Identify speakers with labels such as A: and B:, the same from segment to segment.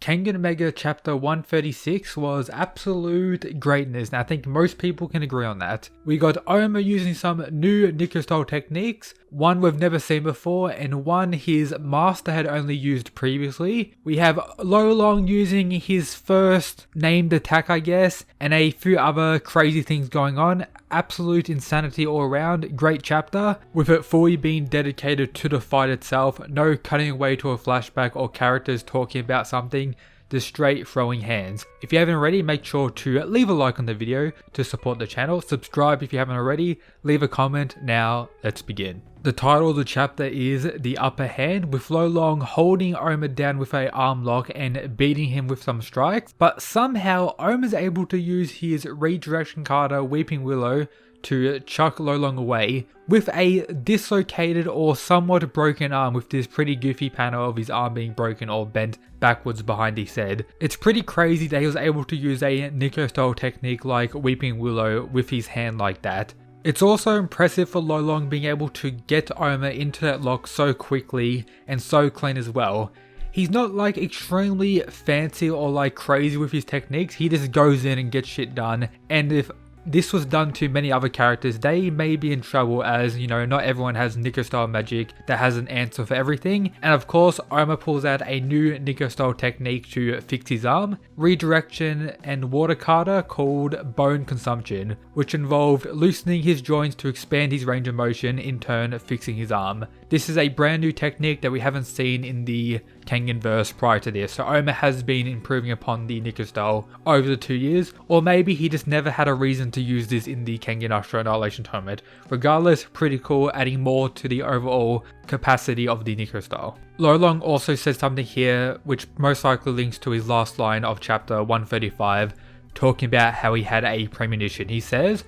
A: Kengan Mega Chapter 136 was absolute greatness, and I think most people can agree on that. We got Ohma using some new Nico style techniques, one we've never seen before and one his master had only used previously. We have Lolong using his first named attack, I guess, and a few other crazy things going on. Absolute insanity all around. Great chapter, with it fully being dedicated to the fight itself, no cutting away to a flashback or characters talking about something, just straight throwing hands. If you haven't already, make sure to leave a like on the video to support the channel, subscribe if you haven't already, leave a comment. Now let's begin. The title of the chapter is The Upper Hand, with Lolong holding Ohma down with a arm lock and beating him with some strikes, but somehow Ohma's able to use his redirection card Weeping Willow to chuck Lolong away with a dislocated or somewhat broken arm, with this pretty goofy panel of his arm being broken or bent backwards behind his head. It's pretty crazy that he was able to use a Nico style technique like Weeping Willow with his hand like that. It's also impressive for Lolong being able to get Ohma into that lock so quickly and so clean as well. He's not like extremely fancy or like crazy with his techniques, he just goes in and gets shit done, and if this was done to many other characters, they may be in trouble, as you know, not everyone has Nico style magic that has an answer for everything. And of course, Ohma pulls out a new Nico style technique to fix his arm, redirection and water kata called Bone Consumption, which involved loosening his joints to expand his range of motion, in turn fixing his arm. This is a brand new technique that we haven't seen in the Kengan verse prior to this, so Ohma has been improving upon the Nico style over the 2 years, or maybe he just never had a reason to use this in the Kengan Astro Annihilation Tournament. Regardless, pretty cool, adding more to the overall capacity of the Nico style. Lolong also says something here which most likely links to his last line of chapter 135, talking about how he had a premonition. He says,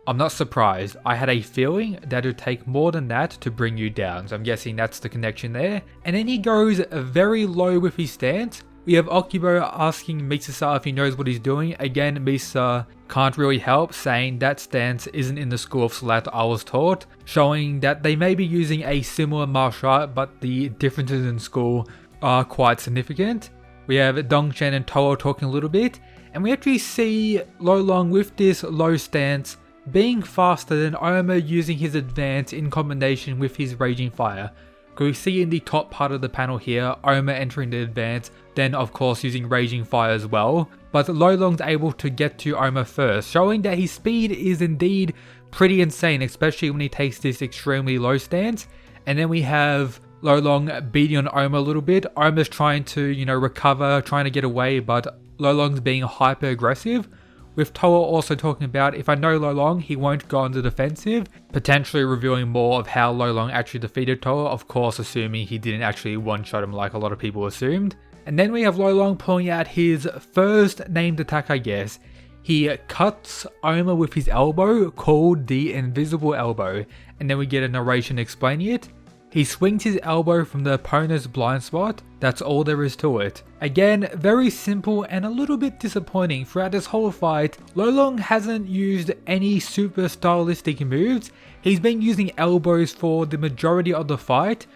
A: "I'm not surprised. I had a feeling that it would take more than that to bring you down." So I'm guessing that's the connection there. And then he goes very low with his stance. We have Okubo asking Misa if he knows what he's doing. Again, Misa can't really help, saying that stance isn't in the school of Slat I was taught, showing that they may be using a similar martial art, but the differences in school are quite significant. We have Dongchen and Toa talking a little bit, and we actually see Lolong with this low stance being faster than Ohma using his advance in combination with his Raging Fire. We see in the top part of the panel here, Ohma entering the advance, then of course using Raging Fire as well, but Lolong's able to get to Ohma first, showing that his speed is indeed pretty insane, especially when he takes this extremely low stance. And then we have Lolong beating on Ohma a little bit. Ohma's trying to, recover, trying to get away, but Lolong's being hyper aggressive. With Toa also talking about, if I know Lolong, he won't go on the defensive, potentially revealing more of how Lolong actually defeated Toa, of course assuming he didn't actually one-shot him like a lot of people assumed. And then we have Lolong pulling out his first named attack, I guess. He cuts Ohma with his elbow, called the Invisible Elbow, and then we get a narration explaining it. He swings his elbow from the opponent's blind spot, that's all there is to it. Again, very simple and a little bit disappointing. Throughout this whole fight, Lolong hasn't used any super stylistic moves. He's been using elbows for the majority of the fight,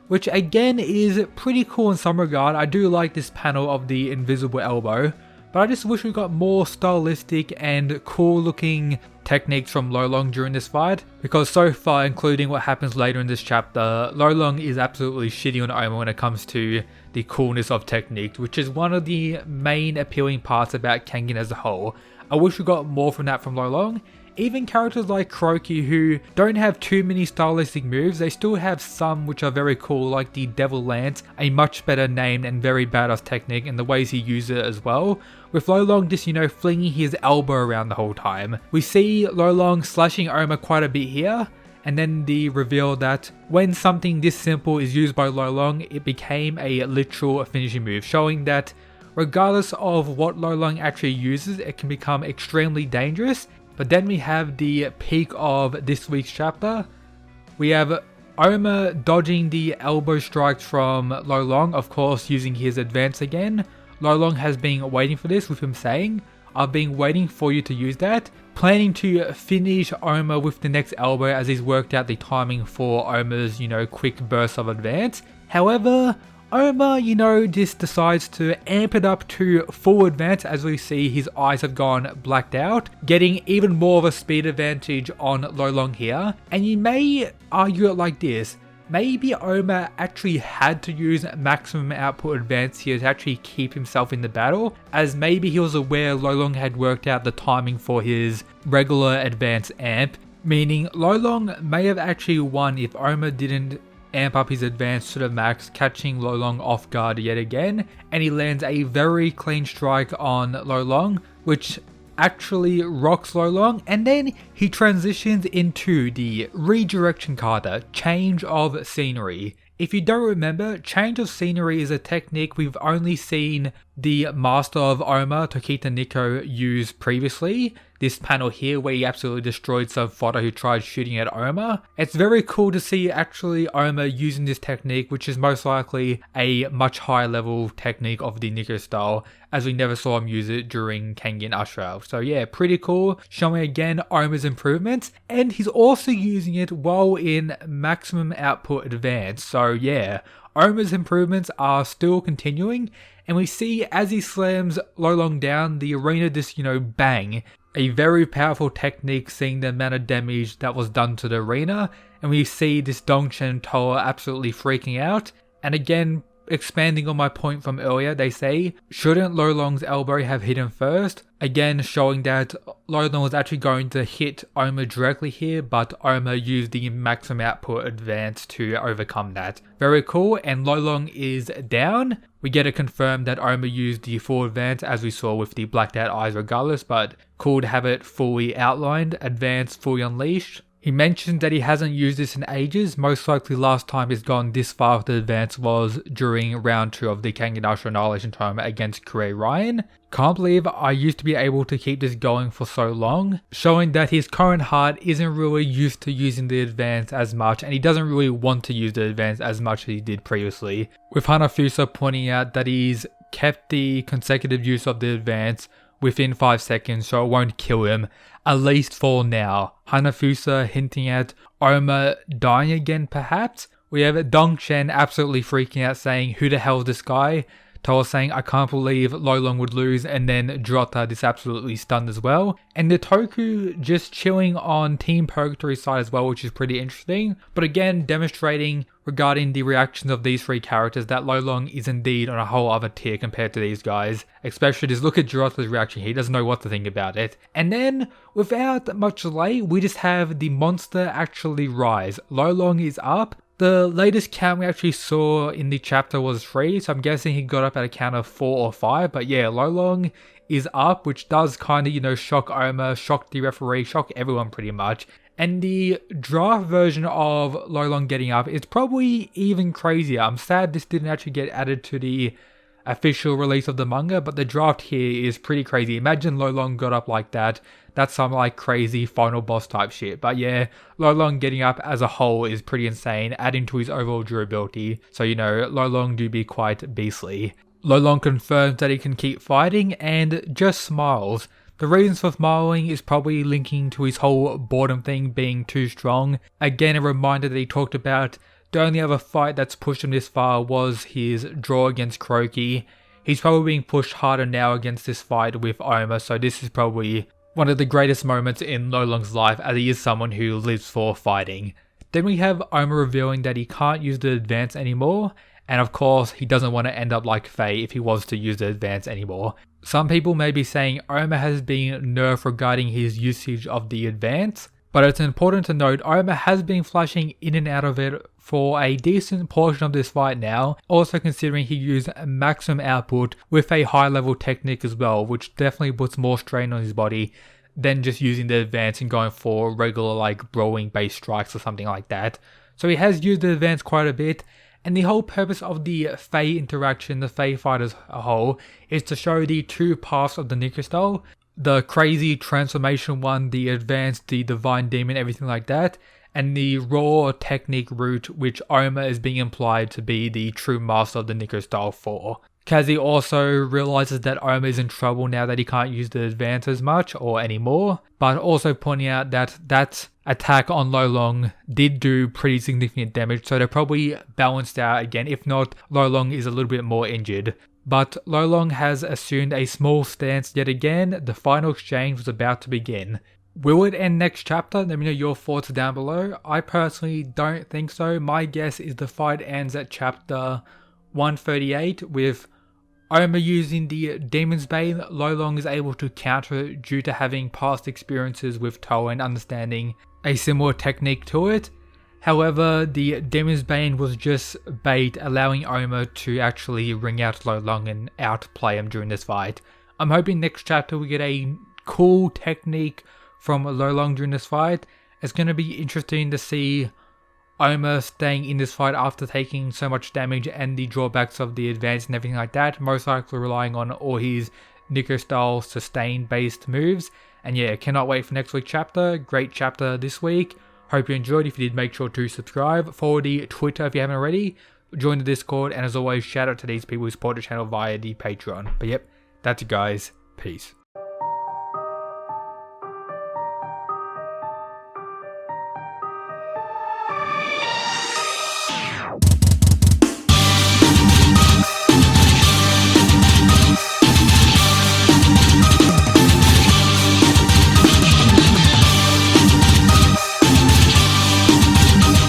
A: which again is pretty cool in some regard. I do like this panel of the Invisible Elbow, but I just wish we got more stylistic and cool looking techniques from Lolong during this fight, because so far, including what happens later in this chapter, Lolong is absolutely shitty on Ohma when it comes to the coolness of technique, which is one of the main appealing parts about Kengan as a whole. I wish we got more from that from Lolong. Even characters like Kuroki, who don't have too many stylistic moves, they still have some which are very cool, like the Devil Lance, a much better named and very badass technique, and the ways he uses it as well. With Lolong just, flinging his elbow around the whole time. We see Lolong slashing Ohma quite a bit here, and then the reveal that when something this simple is used by Lolong, it became a literal finishing move, showing that regardless of what Lolong actually uses, it can become extremely dangerous. But then we have the peak of this week's chapter. We have Ohma dodging the elbow strikes from Lolong, of course using his advance again. Lolong has been waiting for this, with him saying, "I've been waiting for you to use that," planning to finish Ohma with the next elbow as he's worked out the timing for Ohma's, quick burst of advance. However, Ohma, you know, just decides to amp it up to full advance as we see his eyes have gone blacked out, getting even more of a speed advantage on Lolong here. And you may argue it like this. Maybe Ohma actually had to use maximum output advance here to actually keep himself in the battle, as maybe he was aware Lolong had worked out the timing for his regular advance amp, meaning Lolong may have actually won if Ohma didn't amp up his advance to the max, catching Lolong off guard yet again, and he lands a very clean strike on Lolong, which actually rocks Lolong, and then he transitions into the redirection kata, change of scenery. If you don't remember, change of scenery is a technique we've only seen the master of Ohma, Tokita Nico, use previously. This panel here where he absolutely destroyed some fodder who tried shooting at Ohma. It's very cool to see actually Ohma using this technique, which is most likely a much higher level technique of the Nico style, as we never saw him use it during Kengan Ashral. So yeah, pretty cool, showing again Ohma's improvements, and he's also using it while in maximum output advance. So yeah, Ohma's improvements are still continuing, and we see as he slams Lolong down, the arena just, you know, bang. A very powerful technique, seeing the amount of damage that was done to the arena, and we see this Dongshen Toa absolutely freaking out. And again, expanding on my point from earlier, they say, shouldn't Lolong's elbow have hit him first? Again, showing that Lolong was actually going to hit Ohma directly here, but Ohma used the maximum output advance to overcome that. Very cool, and Lolong is down. We get it confirmed that Ohma used the full advance as we saw with the blacked out eyes regardless, but cool to have it fully outlined, advance fully unleashed. He mentioned that he hasn't used this in ages, most likely last time he's gone this far with the advance was during round 2 of the Kengan Annihilation Tournament against Kure Ryan. Can't believe I used to be able to keep this going for so long, showing that his current heart isn't really used to using the advance as much, and he doesn't really want to use the advance as much as he did previously. With Hanafusa pointing out that he's kept the consecutive use of the advance within 5 seconds so it won't kill him, at least for now. Hanafusa hinting at Ohma dying again perhaps. We have Dongshen absolutely freaking out saying, who the hell is this guy? Toa saying, I can't believe Lolong would lose, and then Jota is absolutely stunned as well. And the Toku just chilling on Team Purgatory's side as well, which is pretty interesting. But again, demonstrating regarding the reactions of these 3 characters that Lolong is indeed on a whole other tier compared to these guys. Especially just look at Jota's reaction, he doesn't know what to think about it. And then, without much delay, we just have the monster actually rise. Lolong is up. The latest count we actually saw in the chapter was 3, so I'm guessing he got up at a count of 4 or 5, but yeah, Lolong is up, which does kind of, you know, shock Ohma, shock the referee, shock everyone pretty much. And the draft version of Lolong getting up is probably even crazier. I'm sad this didn't actually get added to the official release of the manga, but the draft here is pretty crazy. Imagine Lolong got up like that. That's some like crazy final boss type shit. But yeah, Lolong getting up as a whole is pretty insane, adding to his overall durability. So, you know, Lolong do be quite beastly. Lolong confirms that he can keep fighting and just smiles. The reasons for smiling is probably linking to his whole boredom thing being too strong. Again, a reminder that he talked about the only other fight that's pushed him this far was his draw against Croaky. He's probably being pushed harder now against this fight with Ohma, so this is probably one of the greatest moments in Lolong's life, as he is someone who lives for fighting. Then we have Ohma revealing that he can't use the advance anymore, and of course he doesn't want to end up like Faye if he was to use the advance anymore. Some people may be saying Ohma has been nerfed regarding his usage of the advance, but it's important to note Ohma has been flashing in and out of it for a decent portion of this fight now, also considering he used maximum output with a high level technique as well, which definitely puts more strain on his body than just using the advance and going for regular like brawling based strikes or something like that. So he has used the advance quite a bit, and the whole purpose of the Faye interaction, the Faye fight as a whole, is to show the 2 paths of the Nico style. The crazy transformation one, the advanced, the divine demon, everything like that, and the raw technique route, which Ohma is being implied to be the true master of the Nico style for. Kazi also realizes that Ohma is in trouble now that he can't use the advance as much or anymore, but also pointing out that that attack on Lolong did do pretty significant damage, so they're probably balanced out again. If not, Lolong is a little bit more injured. But Lolong has assumed a small stance yet again. The final exchange was about to begin. Will it end next chapter? Let me know your thoughts down below. I personally don't think so. My guess is the fight ends at chapter 138 with Ohma using the Demon's Bane. Lolong is able to counter it due to having past experiences with Toa and understanding a similar technique to it. However, the Demon's Bane was just bait, allowing Ohma to actually ring out Lolong and outplay him during this fight. I'm hoping next chapter we get a cool technique from Lolong during this fight. It's going to be interesting to see Ohma staying in this fight after taking so much damage and the drawbacks of the advance and everything like that, most likely relying on all his Nico style sustain based moves. And yeah, cannot wait for next week's chapter. Great chapter this week. Hope you enjoyed. If you did, make sure to subscribe, follow the Twitter if you haven't already, join the Discord, and as always, shout out to these people who support the channel via the Patreon. But yep, that's it guys, peace.